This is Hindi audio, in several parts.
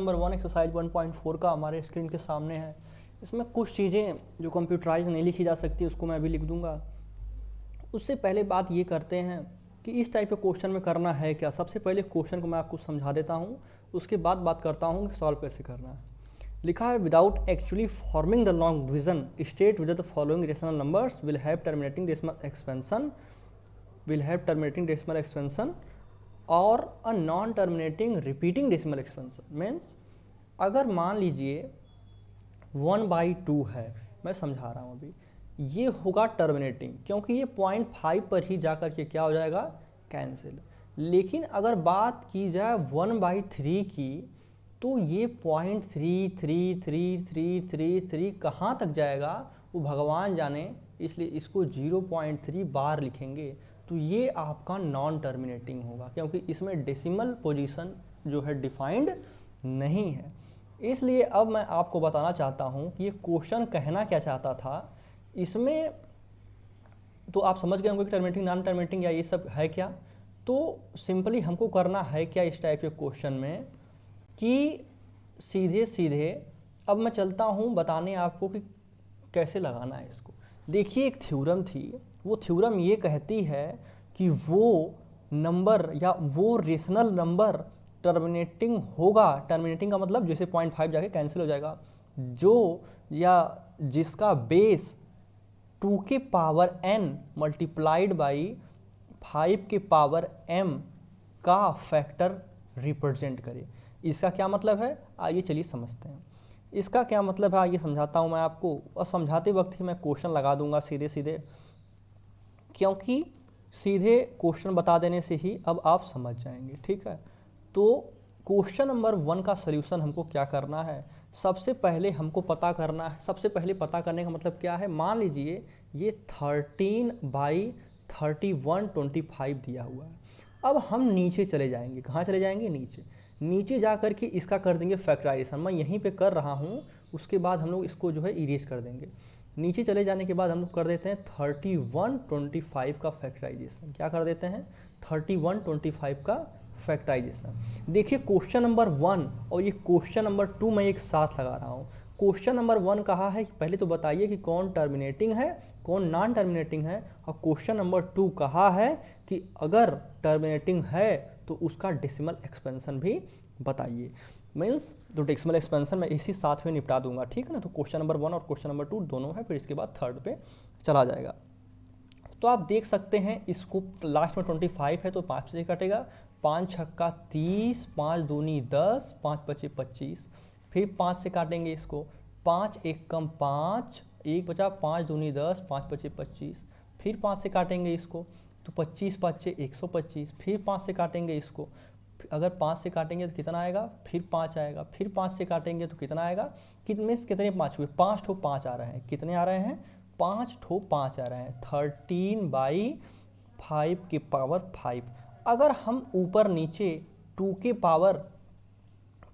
नंबर 1 एक्सरसाइज 1.4 का हमारे स्क्रीन के सामने है। इसमें कुछ चीज़ें जो कंप्यूटराइज नहीं लिखी जा सकती उसको मैं अभी लिख दूंगा। उससे पहले बात ये करते हैं कि इस टाइप के क्वेश्चन में करना है क्या। सबसे पहले क्वेश्चन को मैं आपको समझा देता हूँ, उसके बाद बात करता हूँ कि सॉल्व कैसे करना है। लिखा है without actually forming the long division state with the following rational numbers will have terminating decimal expansion और a non terminating repeating decimal expansion. Means अगर मान लीजिए 1/2 है, मैं समझा रहा हूँ अभी, ये होगा टर्मिनेटिंग क्योंकि ये 0.5 पर ही जाकर के क्या हो जाएगा, कैंसिल। लेकिन अगर बात की जाए 1/3 की तो ये 0.33333 कहाँ तक जाएगा वो भगवान जाने, इसलिए इसको 0.3 बार लिखेंगे तो ये आपका नॉन टर्मिनेटिंग होगा क्योंकि इसमें डेसिमल पोजीशन जो है डिफाइंड नहीं है। इसलिए अब मैं आपको बताना चाहता हूँ कि ये क्वेश्चन कहना क्या चाहता था। इसमें तो आप समझ गए होंगे कि टर्मिनेटिंग नॉन टर्मिनेटिंग या ये सब है क्या। तो सिंपली हमको करना है क्या इस टाइप के क्वेश्चन में कि सीधे सीधे अब मैं चलता हूँ बताने आपको कि कैसे लगाना है इसको। देखिए एक थ्योरम थी, वो थ्योरम ये कहती है कि वो नंबर या वो रेशनल नंबर टर्मिनेटिंग होगा। टर्मिनेटिंग का मतलब जैसे 0.5 जाके कैंसिल हो जाएगा, जो या जिसका बेस 2 के पावर n मल्टीप्लाइड बाई 5 के पावर m का फैक्टर रिप्रेजेंट करे। इसका क्या मतलब है, आइए चलिए समझते हैं। इसका क्या मतलब है आइए समझाता हूँ मैं आपको, और समझाते वक्त ही मैं क्वेश्चन लगा दूंगा सीधे सीधे, क्योंकि सीधे क्वेश्चन बता देने से ही अब आप समझ जाएंगे। ठीक है, तो क्वेश्चन नंबर 1 का सल्यूशन हमको क्या करना है। सबसे पहले हमको पता करना है, सबसे पहले पता करने का मतलब क्या है, मान लीजिए ये 13/3125 दिया हुआ है। अब हम नीचे चले जाएंगे, कहाँ चले जाएंगे, नीचे जा कर के इसका कर देंगे फैक्टराइजेशन। मैं यहीं पे कर रहा हूँ, उसके बाद हम लोग इसको जो है इरेज कर देंगे। नीचे चले जाने के बाद हम लोग कर देते हैं 3125 का फैक्टराइजेशन। क्या कर देते हैं, 3125 का फैक्टराइजेशन। देखिए क्वेश्चन नंबर 1 और ये क्वेश्चन नंबर 2 मैं एक साथ लगा रहा हूँ। क्वेश्चन नंबर 1 कहा है कि पहले तो बताइए कि कौन टर्मिनेटिंग है कौन नॉन टर्मिनेटिंग है, और क्वेश्चन नंबर 2 कहा है कि अगर टर्मिनेटिंग है तो उसका डेसिमल एक्सपेंशन भी बताइए। मीन्स तो डेसिमल एक्सपेंशन मैं इसी साथ में निपटा दूंगा। ठीक है ना, तो क्वेश्चन नंबर 1 और क्वेश्चन नंबर 2 दोनों है, फिर इसके बाद थर्ड पे चला जाएगा। तो आप देख सकते हैं इसको लास्ट में 25 है तो 5 से कटेगा, 5 छक्का 30, 5 दूनी 10, 5 पचे 25, फिर 5 से काटेंगे इसको, 5 एक कम 5, 1 बचा, 5 दूनी 10, 5 पचे 25, फिर 5 से काटेंगे इसको तो 25 पचे 125, फिर 5 से काटेंगे इसको, अगर 5 से काटेंगे तो कितना आएगा, फिर 5 आएगा, फिर 5 से काटेंगे तो कितना आएगा, कितने 5 हुए, 5 ठो 5 आ रहे हैं, कितने आ रहे हैं, 5 ठो 5 आ रहे हैं, 13/5 के पावर 5। अगर हम ऊपर नीचे 2 के पावर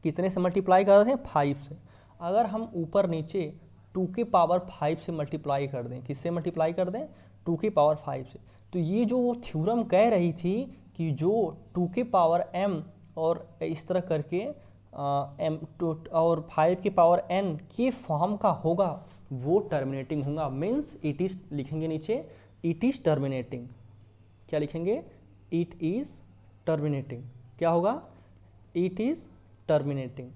कितने से मल्टीप्लाई कर दें, 5 से, अगर हम ऊपर नीचे 2 के पावर 5 से मल्टीप्लाई कर दें, किससे मल्टीप्लाई कर दें, 2 के पावर 5 से, तो ये जो वो थ्योरम कह रही थी कि जो 2 के पावर m और इस तरह करके m और 5 के पावर n के फॉर्म का होगा वो टर्मिनेटिंग होगा। मीन्स इट इज लिखेंगे नीचे इट इज टर्मिनेटिंग। क्या लिखेंगे, इट इज टर्मिनेटिंग। क्या होगा, इट इज टर्मिनेटिंग।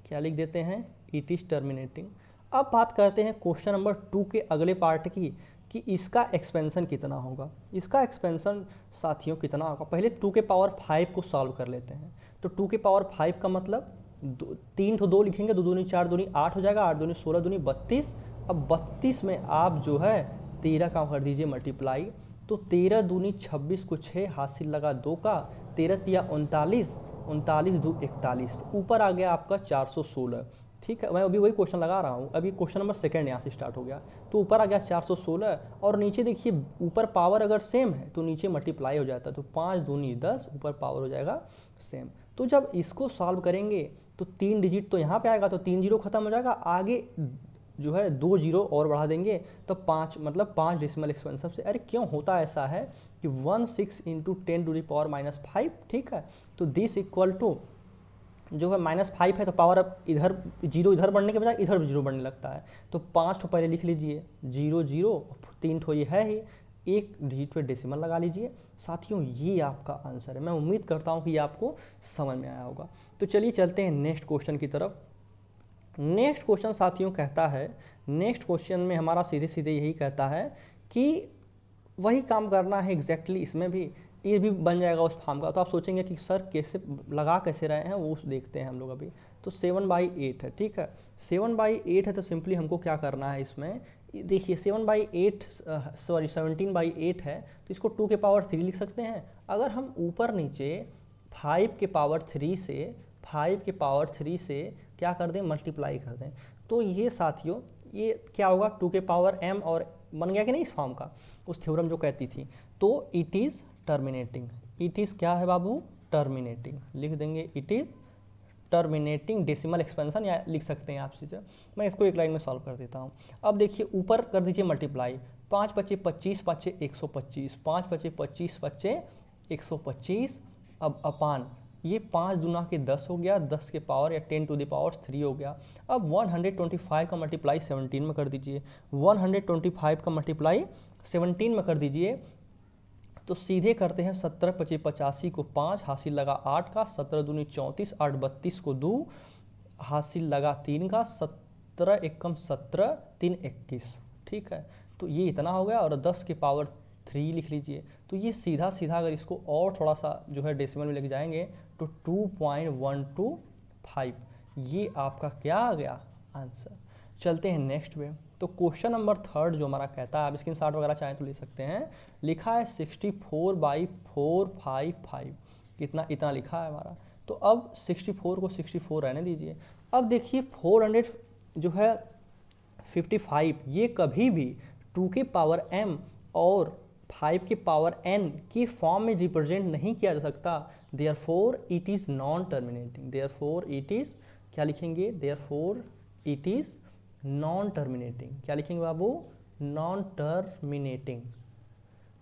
क्या लिख देते हैं, इट इज टर्मिनेटिंग। अब बात करते हैं क्वेश्चन नंबर 2 के अगले पार्ट की कि इसका एक्सपेंशन कितना होगा। इसका एक्सपेंशन साथियों कितना होगा, पहले 2 के पावर 5 को सॉल्व कर लेते हैं। तो 2 के पावर 5 का मतलब 3 तो 2 लिखेंगे, 2 दूनी 4 दूनी 8 हो जाएगा, 8 दूनी 16 दूनी 32। अब 32 में आप जो है 13 का कर दीजिए मल्टीप्लाई, तो 13 दूनी 26 को 6 हासिल लगा 2 का, 13 तिया 39, 39 दो 41, ऊपर आ गया आपका 416। ठीक है, मैं अभी वही क्वेश्चन लगा रहा हूँ, अभी क्वेश्चन नंबर 2 यहाँ से स्टार्ट हो गया, तो ऊपर आ गया 416 और नीचे देखिए ऊपर पावर अगर सेम है तो नीचे मल्टीप्लाई हो जाता है, तो 5 दूनी 10, ऊपर पावर हो जाएगा सेम। तो जब इसको सॉल्व करेंगे तो 3 डिजिट तो यहाँ पे आएगा, तो 3 जीरो खत्म हो जाएगा, आगे जो है 2 जीरो और बढ़ा देंगे तो 5, मतलब 5 डेसिमल एक्सपेंशन से। अरे क्यों होता ऐसा है कि 16 × 10⁻⁵, ठीक है, तो दिस इक्वल टू जो है -5 है तो पावर अब इधर 0 इधर बढ़ने के बजाय इधर 0 बढ़ने लगता है। तो 5 ठो पहले लिख लीजिए, 0 0, 3 ठो ये है ही, एक डिजिट पे डेसिमल लगा लीजिए। साथियों ये आपका आंसर है। मैं उम्मीद करता हूँ कि ये आपको समझ में आया होगा। तो चलिए चलते हैं नेक्स्ट क्वेश्चन की तरफ। नेक्स्ट क्वेश्चन साथियों कहता है, नेक्स्ट क्वेश्चन में हमारा सीधे सीधे यही कहता है कि वही काम करना है एग्जैक्टली इसमें भी, ये भी बन जाएगा उस फॉर्म का। तो आप सोचेंगे कि सर कैसे लगा कैसे रहे हैं, वो देखते हैं हम लोग अभी। तो 7/8 है, ठीक है, 7/8 है तो सिंपली हमको क्या करना है इसमें, देखिए 17/8 है तो इसको 2 के पावर 3 लिख सकते हैं। अगर हम ऊपर नीचे 5 के पावर 3 से क्या कर दें, मल्टीप्लाई कर दें, तो ये साथियों ये क्या होगा, 2 के पावर m, और बन गया कि नहीं इस फॉर्म का, उस थ्योरम जो कहती थी। तो it is terminating, it is क्या है बाबू, टर्मिनेटिंग, लिख देंगे it is terminating decimal expansion, या लिख सकते हैं आप चीज़ें। मैं इसको एक लाइन में सॉल्व कर देता हूँ। अब देखिए ऊपर कर दीजिए मल्टीप्लाई, 5 × 25 = 125, 5 × 25 = 125, अब अपान ये 5 दूना के 10 हो गया, 10 के पावर या 10⁻³ हो गया। अब 125 का मल्टीप्लाई 17 में कर दीजिए, 125 का मल्टीप्लाई 17 में कर दीजिए, तो सीधे करते हैं 17 × 25 = 85 को 5 हासिल लगा 8 का, 17 दूनी 34, 8 32 को 2 हासिल लगा 3 का, 17 एकम 17, 3 21, ठीक है। तो ये इतना हो गया, और 10 के पावर 3 लिख लीजिए। तो ये सीधा सीधा अगर इसको और थोड़ा सा जो है डेसिमल में लेके जाएंगे तो 2.125, ये आपका क्या आ गया आंसर। चलते हैं नेक्स्ट पे। तो क्वेश्चन नंबर 3 जो हमारा कहता है, आप स्क्रीनशॉट वगैरह चाहें तो ले सकते हैं, लिखा है 64/455, कितना इतना लिखा है हमारा। तो अब 64 को 64 रहने दीजिए। अब देखिए 400 जो है 55, ये कभी भी 2 के पावर m और 5 के पावर n की फॉर्म में रिप्रेजेंट नहीं किया जा सकता। Therefore it is non terminating, therefore it is क्या लिखेंगे, therefore it is non terminating, क्या लिखेंगे बाबू, नॉन टर्मिनेटिंग,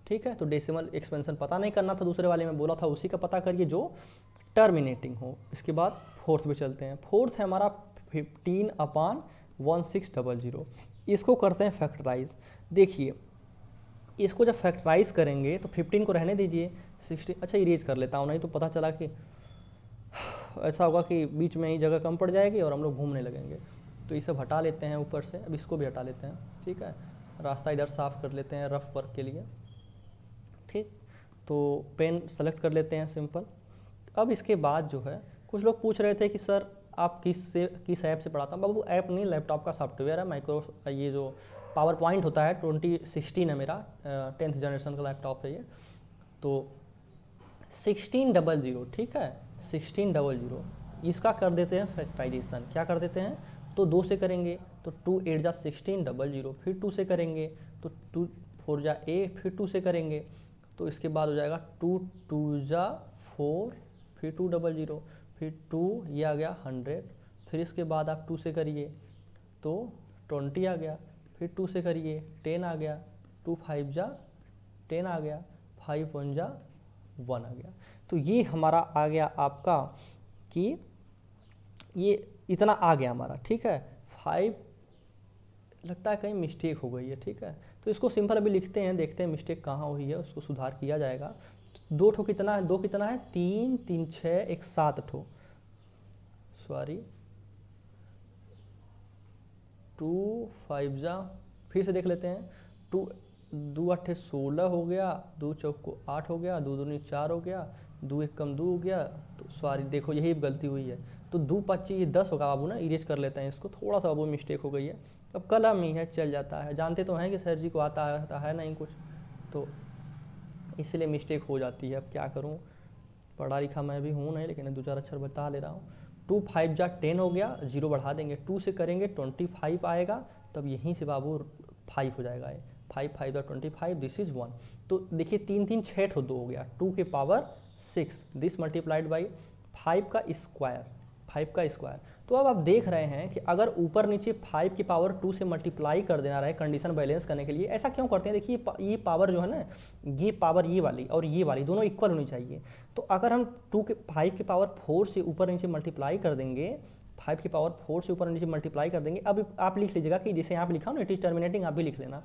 ठीक है। तो डेसिमल एक्सपेंशन पता नहीं करना था, दूसरे वाले में बोला था उसी का पता करिए जो टर्मिनेटिंग हो। इसके बाद फोर्थ पे चलते हैं। फोर्थ है हमारा 15/1600, इसको करते हैं फैक्टराइज। देखिए इसको जब फैक्टराइज करेंगे तो 15 को रहने दीजिए, 16, अच्छा इरेज कर लेता हूँ, नहीं तो पता चला कि ऐसा होगा कि बीच में ही जगह कम पड़ जाएगी और हम लोग घूमने लगेंगे। तो इसे हटा लेते हैं ऊपर से, अब इसको भी हटा लेते हैं, ठीक है। रास्ता इधर साफ़ कर लेते हैं रफ वर्क के लिए, ठीक। तो पेन सेलेक्ट कर लेते हैं सिंपल। अब इसके बाद जो है कुछ लोग पूछ रहे थे कि सर आप किस ऐप से पढ़ाता हूँ। बाबू ऐप नहीं, लैपटॉप का सॉफ्टवेयर है, ये जो पावर पॉइंट होता है 2016 है मेरा, 10th जनरेशन का लैपटॉप है ये। तो 1600, ठीक है, 1600 इसका कर देते हैं फैक्टराइजेशन। क्या कर देते हैं, तो 2 से करेंगे तो 2 8 जा 1600, फिर 2 से करेंगे तो 2 4 जा 8, फिर 2 से करेंगे तो इसके बाद हो जाएगा 2 2 जा 4, फिर 200, फिर 2 ये आ गया 100, फिर इसके बाद आप 2 से करिए तो 20 आ गया, फिर 2 से करिए 10 आ गया, 2 5 जा 10 आ गया, 5 1 जा 1 आ गया। तो ये हमारा आ गया आपका कि ये इतना आ गया हमारा, ठीक है। 5 लगता है कहीं मिस्टेक हो गई है, ठीक है। तो इसको सिंपल अभी लिखते हैं, देखते हैं मिस्टेक कहाँ हुई है, उसको सुधार किया जाएगा। 2 ठो कितना है, 2 कितना है, 3 3 6 1 7 ठो, सॉरी 2 5 जा, फिर से देख लेते हैं, 2 2 8 16 हो गया, 2 चौको 8 हो गया, 2 दूनी 4 हो गया, 2 1 कम 2 हो गया। तो सॉरी देखो यही गलती हुई है, तो 2 5 ये 10 होगा बाबू ना, इरेज कर लेते हैं इसको, थोड़ा सा बाबू मिस्टेक हो गई है। अब कलम ही है, चल जाता है, जानते तो हैं कि सर जी को आता है नहीं कुछ, तो इसलिए मिस्टेक हो जाती है। अब क्या करूँ, पढ़ा लिखा मैं भी हूँ नहीं, लेकिन 2 4 अक्षर बता ले रहा हूँ। 2 5 जा 10 हो गया, 0 बढ़ा देंगे, 2 से करेंगे 25 आएगा, तब यहीं से बाबू 5 हो जाएगा, 5 5 जा 25, दिस इज़ 1। तो देखिए 3 3 6 ठो 2 हो गया, 2 के पावर 6, दिस मल्टीप्लाइड बाई 5 का स्क्वायर, 5 का स्क्वायर। तो अब आप देख रहे हैं कि अगर ऊपर नीचे 5 की पावर 2 से मल्टीप्लाई कर देना रहे कंडीशन बैलेंस करने के लिए, ऐसा क्यों करते हैं? देखिए ये पावर जो है ना, ये पावर ये वाली और ये वाली दोनों इक्वल होनी चाहिए। तो अगर हम 5 की पावर 4 से ऊपर नीचे मल्टीप्लाई कर देंगे, 5 की पावर 4 से ऊपर नीचे मल्टीप्लाई कर देंगे। अब आप लिख लीजिएगा कि जैसे यहाँ पे लिखा हो ना, इट इज टर्मिनेटिंग, आप भी लिख लेना।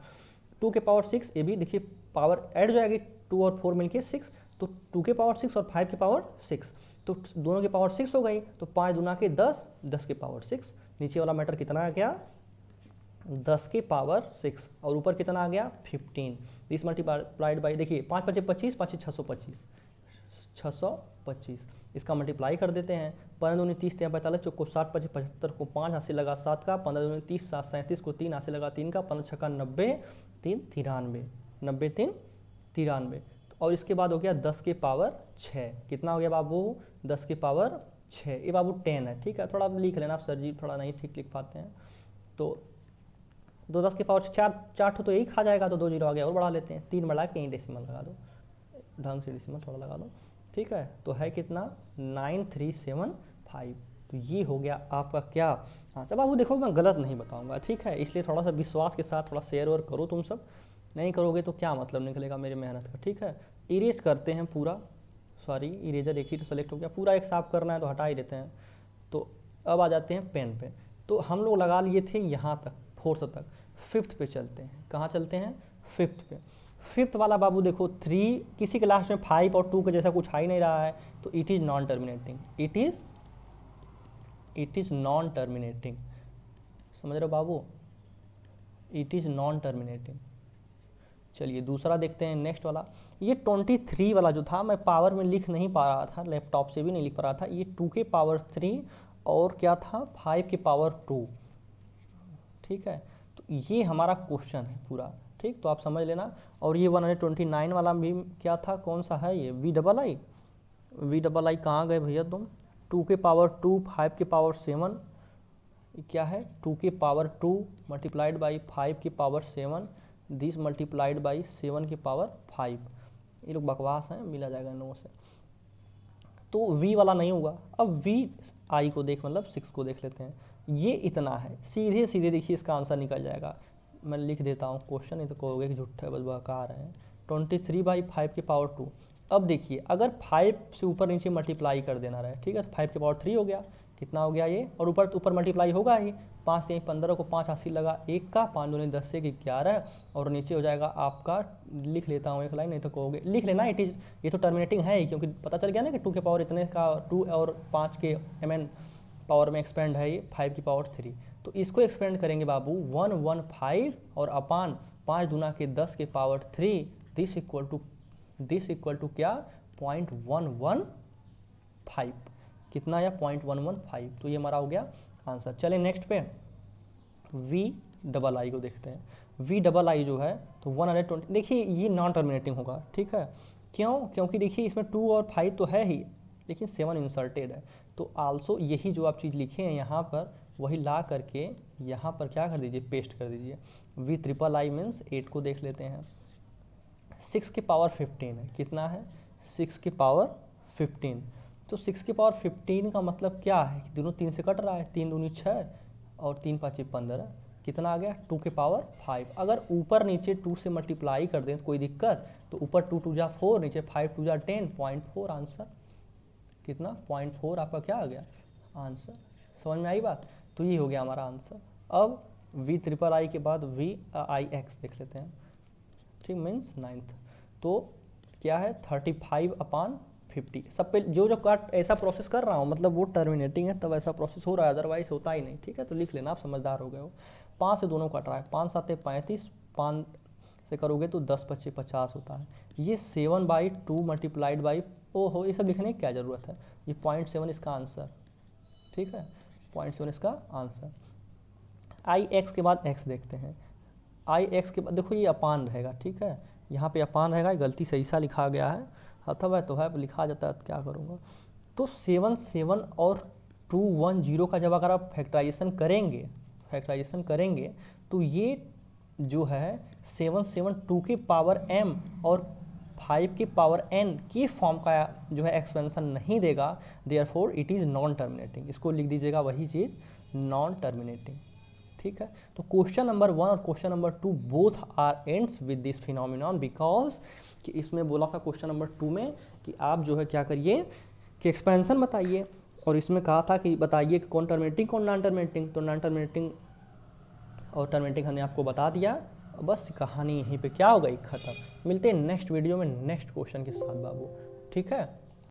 2 के पावर 6, ये भी देखिए पावर ऐड हो जाएगी, 2 और 4 मिलके 6, तो 2 के पावर 6 और 5 के पावर 6, तो दोनों के पावर 6 हो गई, तो 5 दूना के 10, 10 के पावर 6, नीचे वाला मैटर कितना आ गया 10 के पावर 6, और ऊपर कितना आ गया 15। दिस मल्टीप्लाइड बाई, देखिए 5 5 25, 5 625, 625, इसका मल्टीप्लाई कर देते हैं। 15 दूनी 30, 3 45, चौको 60, 25 75 को 5 हाथ से लगा 7 का, 15 दूनी 30, 7 37 को 3 हाथ से लगा 3 का, 15 छक्का 90, 3 93, 90 3 93, और इसके बाद हो गया 10 के पावर 6, कितना हो गया बाबू 10 के पावर 6, ये बाबू 10 है, ठीक है। थोड़ा आप लिख लेना, आप सर जी थोड़ा नहीं ठीक लिख पाते हैं, तो 2 10 के पावर 4 तो यही खा जाएगा, तो 2 जीरो आ गया, और बढ़ा लेते हैं, 3 बढ़ा के यहीं डेसिमल लगा दो, ढंग से डेसिमल थोड़ा लगा दो, ठीक है। तो है कितना 9375, तो ये हो गया आपका क्या आंसर। बाबू देखो मैं गलत नहीं बताऊंगा, ठीक है, इसलिए थोड़ा सा विश्वास के साथ थोड़ा शेयर और करो, तुम सब नहीं करोगे तो क्या मतलब निकलेगा मेरी मेहनत का, ठीक है। इरेज करते हैं पूरा, सॉरी इरेजर एक ही तो सेलेक्ट हो गया, पूरा एक साफ करना है तो हटा ही देते हैं। तो अब आ जाते हैं पेन पे, तो हम लोग लगा लिए थे यहाँ तक 4th तक, 5th पे चलते हैं। कहाँ चलते हैं 5th पे। 5th वाला बाबू देखो 3, किसी के लास्ट में 5 और 2 के जैसा कुछ आ ही नहीं रहा है, तो it is non terminating, it is non terminating, समझ रहे हो बाबू, इट इज़ नॉन टर्मिनेटिंग। चलिए दूसरा देखते हैं नेक्स्ट वाला। ये 23 वाला जो था, मैं पावर में लिख नहीं पा रहा था, लैपटॉप से भी नहीं लिख पा रहा था। ये 2 के पावर 3 और क्या था 5 के पावर 2, ठीक है। तो ये हमारा क्वेश्चन है पूरा, ठीक, तो आप समझ लेना। और ये 129 वाला भी क्या था, कौन सा है ये वी डबल आई कहाँ गए भैया तुम, 2 के पावर 2, 5 के पावर 7, क्या है 2 के पावर 2 मल्टीप्लाइड बाई 5 के पावर 7, दिस मल्टीप्लाइड बाई 7 के पावर 5, ये लोग बकवास हैं, मिला जाएगा 9 से। तो v वाला नहीं होगा। अब v आई को देख, मतलब 6 को देख लेते हैं, ये इतना है, सीधे सीधे देखिए इसका आंसर निकल जाएगा। मैं लिख देता हूँ क्वेश्चन, नहीं तो कहोगे कि झूठे बस बकार हैं। 23/5 के पावर 2। अब देखिए अगर 5 से ऊपर नीचे मल्टीप्लाई कर देना रहे, ठीक है, तो 5 के पावर 3 हो गया, कितना हो गया ये, और ऊपर मल्टीप्लाई होगा ही, 5 3 15 को 5 80 लगा 1 का, 5 दूनी 10 से 11, और नीचे हो जाएगा आपका, लिख लेता हूँ एक लाइन, नहीं तो कहोगे लिख लेना इट इज़, ये तो टर्मिनेटिंग है ही, क्योंकि पता चल गया ना कि 2 के पावर इतने का 2 और 5 के mn पावर में एक्सपेंड है ये 5 की पावर 3। तो इसको एक्सपेंड करेंगे बाबू 115 और अपान 5 दूना के 10 के पावर 3, दिस इक्वल टू क्या 0.115, कितना या 0.115, तो ये हमारा हो गया आंसर। चलिए नेक्स्ट पे वी डबल आई को देखते हैं। वी डबल आई जो है तो 120, देखिए ये नॉन टर्मिनेटिंग होगा, ठीक है, क्यों, क्योंकि देखिए इसमें 2 और 5 तो है ही, लेकिन 7 इंसर्टेड है, तो आल्सो यही जो आप चीज़ लिखे हैं यहाँ पर, वही ला करके यहाँ पर क्या कर दीजिए, पेस्ट कर दीजिए। वी ट्रिपल आई मीन्स 8 को देख लेते हैं, 6 के पावर 15 है, कितना है 6 के पावर 15, तो 6 के पावर 15 का मतलब क्या है, दोनों 3 से कट रहा है, 3 दूनी 6 और 3 5 15, कितना आ गया 2 के पावर 5। अगर ऊपर नीचे 2 से मल्टीप्लाई कर दें तो कोई दिक्कत, तो ऊपर 2 2 जा 4, नीचे 5 2 जा 10, 0.4 आंसर, कितना 0.4 आपका क्या आ गया आंसर, समझ में आई बात। तो ये हो गया हमारा आंसर। अब वी ट्रिपल आई के बाद वी आई एक्स देख लेते हैं, ठीक, मीन्स 9th, तो क्या है 35/50। सब पे जो कट ऐसा प्रोसेस कर रहा हूँ, मतलब वो टर्मिनेटिंग है तब ऐसा प्रोसेस हो रहा है, अदरवाइज होता ही नहीं, ठीक है। तो लिख लेना, आप समझदार हो गए हो। 5 से दोनों कट रहा है, 5 7 35, 5 से करोगे तो 10 25 50 होता है। ये 7/2 मल्टीप्लाइड बाई, ओहो ये सब लिखने की क्या ज़रूरत है, ये 0.7 इसका आंसर, ठीक है, 0.7 इसका आंसर। आई एक्स के बाद एक्स देखते हैं, आई एक्स के बाद देखो ये अपान रहेगा, ठीक है, यहाँ पे अपान रहेगा, गलती से ऐसा लिखा गया है, अथवा तो है लिखा जाता है, तो क्या करूँगा। तो 7 7 और 2 1 0 का जब अगर आप फैक्टराइजेशन करेंगे तो ये जो है 7 7 2 के पावर m और 5 की पावर n की फॉर्म का जो है एक्सपेंशन नहीं देगा, therefore it is non terminating. इसको लिख दीजिएगा वही चीज़, नॉन टर्मिनेटिंग। ठीक है, तो क्वेश्चन नंबर 1 और question number 2 both are ends with this phenomenon, because कि इसमें बोला था क्वेश्चन नंबर 2 में कि आप जो है क्या करिए कि एक्सपेंशन बताइए, और इसमें कहा था कि बताइए कि कौन टर्मिनेटिंग कौन नॉन टर्मिनेटिंग। तो नॉन टर्मिनेटिंग और टर्मिनेटिंग हमने आपको बता दिया। बस कहानी यहीं पे क्या हो गई, खत्म। मिलते हैं नेक्स्ट वीडियो में नेक्स्ट क्वेश्चन के साथ बाबू। ठीक है।